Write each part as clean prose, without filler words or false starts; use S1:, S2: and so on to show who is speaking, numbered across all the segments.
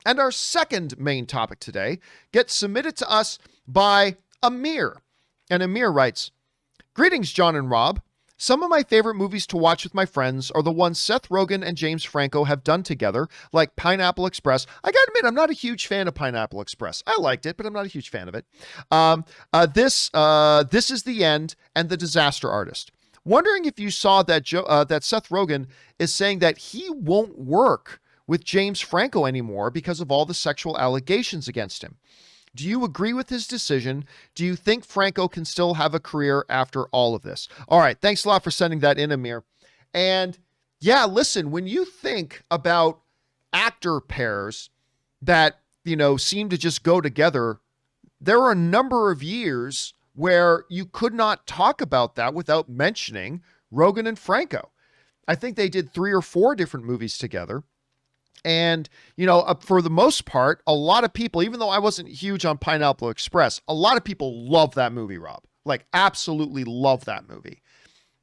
S1: And our second main topic today gets submitted to us by Amir. And Amir writes, "Greetings, John and Rob. Some of my favorite movies to watch with my friends are the ones Seth Rogen and James Franco have done together, like Pineapple Express." I gotta admit, I'm not a huge fan of Pineapple Express. I liked it, but I'm not a huge fan of it. This Is the End and The Disaster Artist. Wondering if you saw that that Seth Rogen is saying that he won't work with James Franco anymore because of all the sexual allegations against him. Do you agree with his decision? Do you think Franco can still have a career after all of this? All right. Thanks a lot for sending that in, Amir. And yeah, listen, when you think about actor pairs that, seem to just go together, there are a number of years where you could not talk about that without mentioning Rogen and Franco. I think they did 3 or 4 different movies together. And, for the most part, a lot of people, even though I wasn't huge on Pineapple Express, a lot of people love that movie, Rob. Like, absolutely love that movie.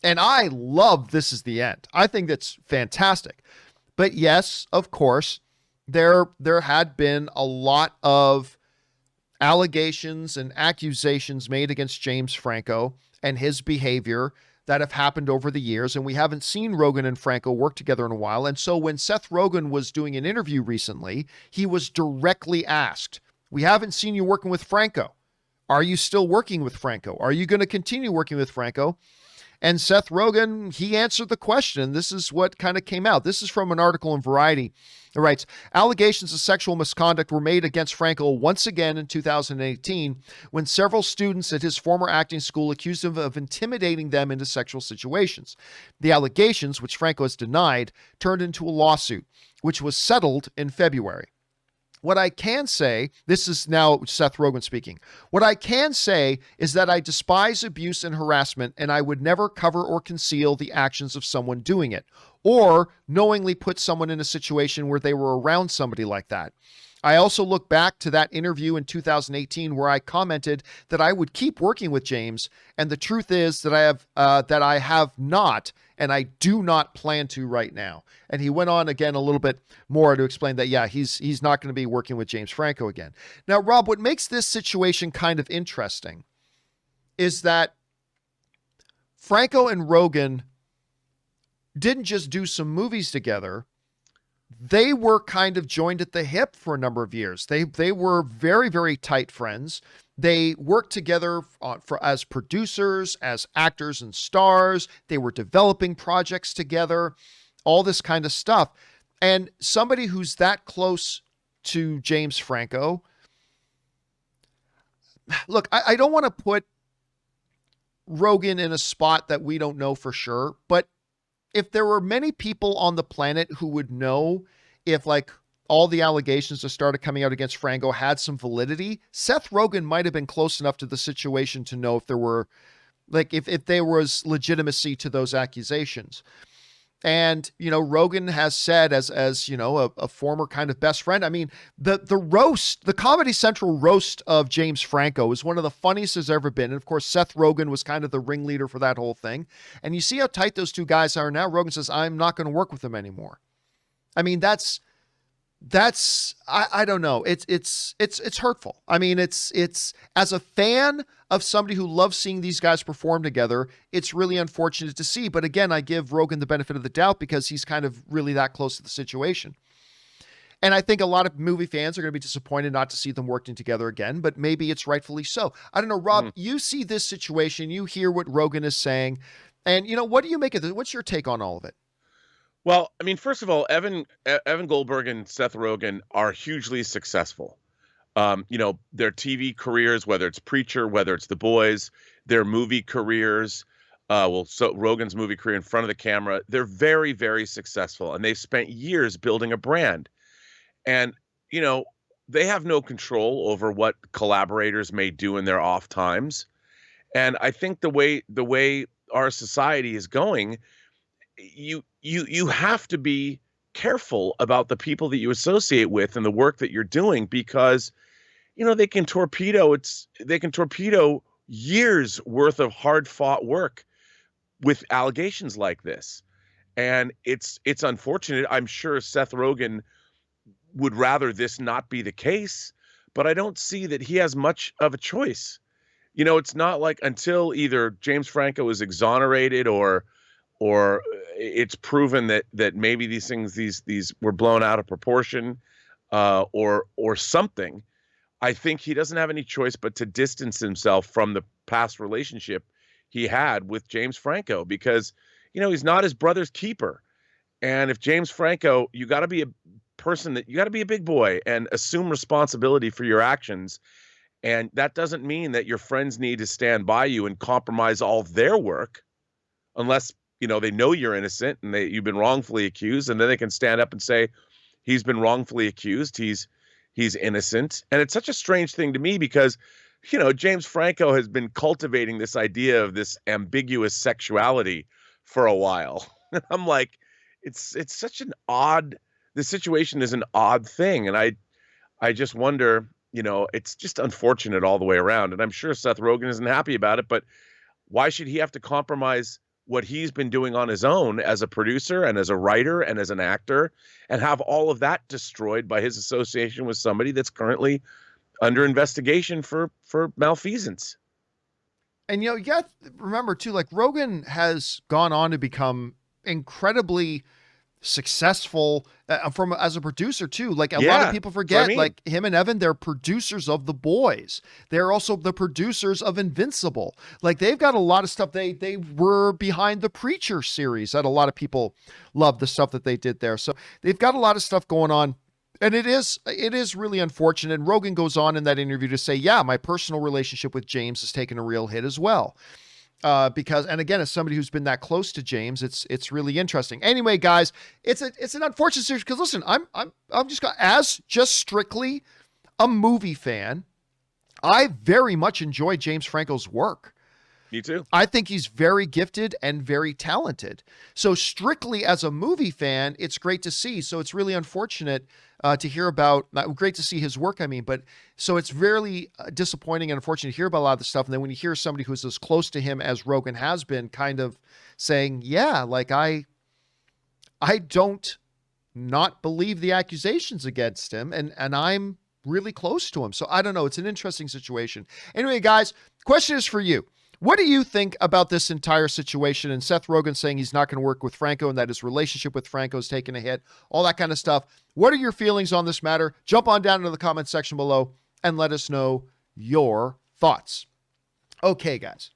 S1: And I love This Is the End. I think that's fantastic. But yes, of course, there had been a lot of allegations and accusations made against James Franco and his behavior that have happened over the years, and we haven't seen Rogen and Franco work together in a while. And so when Seth Rogen was doing an interview recently, he was directly asked, "We haven't seen you working with Franco. Are you still working with Franco? Are you going to continue working with Franco?" And Seth Rogen, he answered the question. This is what kind of came out. This is from an article in Variety. It writes, "Allegations of sexual misconduct were made against Franco once again in 2018 when several students at his former acting school accused him of intimidating them into sexual situations. The allegations, which Franco has denied, turned into a lawsuit, which was settled in February. What I can say," this is now Seth Rogen speaking, "what I can say is that I despise abuse and harassment, and I would never cover or conceal the actions of someone doing it, or knowingly put someone in a situation where they were around somebody like that. I also look back to that interview in 2018 where I commented that I would keep working with James, and the truth is that I have not, and I do not plan to right now." And he went on again a little bit more to explain that, yeah, he's not going to be working with James Franco again. Now, Rob, what makes this situation kind of interesting is that Franco and Rogen didn't just do some movies together. They were kind of joined at the hip for a number of years. They were very, very tight friends. They worked together as producers, as actors and stars. They were developing projects together, all this kind of stuff. And somebody who's that close to James Franco, look, I don't want to put Rogen in a spot that we don't know for sure, but if there were many people on the planet who would know if like all the allegations that started coming out against Franco had some validity, Seth Rogen might have been close enough to the situation to know if there were like, if there was legitimacy to those accusations. And, Rogen has said as a former kind of best friend, I mean, the Comedy Central roast of James Franco is one of the funniest there's ever been. And of course, Seth Rogen was kind of the ringleader for that whole thing. And you see how tight those two guys are now. Rogen says, "I'm not going to work with them anymore." I mean, that's I don't know. It's hurtful. I mean, it's as a fan of somebody who loves seeing these guys perform together, it's really unfortunate to see. But again, I give Rogen the benefit of the doubt because he's kind of really that close to the situation. And I think a lot of movie fans are going to be disappointed not to see them working together again, but maybe it's rightfully so. I don't know, Rob, You see this situation, you hear what Rogen is saying, and what do you make of this? What's your take on all of it?
S2: Well, I mean, first of all, Evan Goldberg and Seth Rogen are hugely successful. Their TV careers, whether it's Preacher, whether it's The Boys, their movie careers, so Rogen's movie career in front of the camera, they're very, very successful, and they've spent years building a brand. And, they have no control over what collaborators may do in their off times. And I think the way our society is going, you have to be careful about the people that you associate with and the work that you're doing, because they can torpedo years worth of hard fought work with allegations like this. And it's unfortunate. I'm sure Seth Rogen would rather this not be the case, but I don't see that he has much of a choice. It's not like until either James Franco is exonerated or it's proven that maybe these things these were blown out of proportion, or something. I think he doesn't have any choice but to distance himself from the past relationship he had with James Franco, because he's not his brother's keeper. And if James Franco, you got to be a person that you got to be a big boy and assume responsibility for your actions. And that doesn't mean that your friends need to stand by you and compromise all their work, unless they know you're innocent and you've been wrongfully accused, and then they can stand up and say he's been wrongfully accused, he's innocent. And it's such a strange thing to me because James Franco has been cultivating this idea of this ambiguous sexuality for a while. I'm like, it's such an odd, the situation is an odd thing. And I just wonder, it's just unfortunate all the way around. And I'm sure Seth Rogen isn't happy about it, but why should he have to compromise what he's been doing on his own as a producer and as a writer and as an actor, and have all of that destroyed by his association with somebody that's currently under investigation for malfeasance?
S1: And you got to remember too, like Rogen has gone on to become incredibly successful from as a producer too. Like a lot of people forget, like him and Evan, they're producers of The Boys. They're also the producers of Invincible. Like they've got a lot of stuff. They were behind the Preacher series that a lot of people love the stuff that they did there. So they've got a lot of stuff going on. And it is really unfortunate. And Rogen goes on in that interview to say, yeah, my personal relationship with James has taken a real hit as well. Because, and again, as somebody who's been that close to James, it's really interesting. Anyway, guys, it's an unfortunate situation because listen, I'm just strictly a movie fan. I very much enjoy James Franco's work.
S2: Me too.
S1: I think he's very gifted and very talented. So strictly as a movie fan, it's great to see. So it's really unfortunate to hear about, great to see his work, I mean, but so it's really disappointing and unfortunate to hear about a lot of the stuff. And then when you hear somebody who's as close to him as Rogen has been kind of saying, yeah, like I don't not believe the accusations against him and I'm really close to him. So I don't know. It's an interesting situation. Anyway, guys, question is for you. What do you think about this entire situation and Seth Rogen saying he's not going to work with Franco and that his relationship with Franco is taking a hit, all that kind of stuff? What are your feelings on this matter? Jump on down into the comment section below and let us know your thoughts. Okay, guys.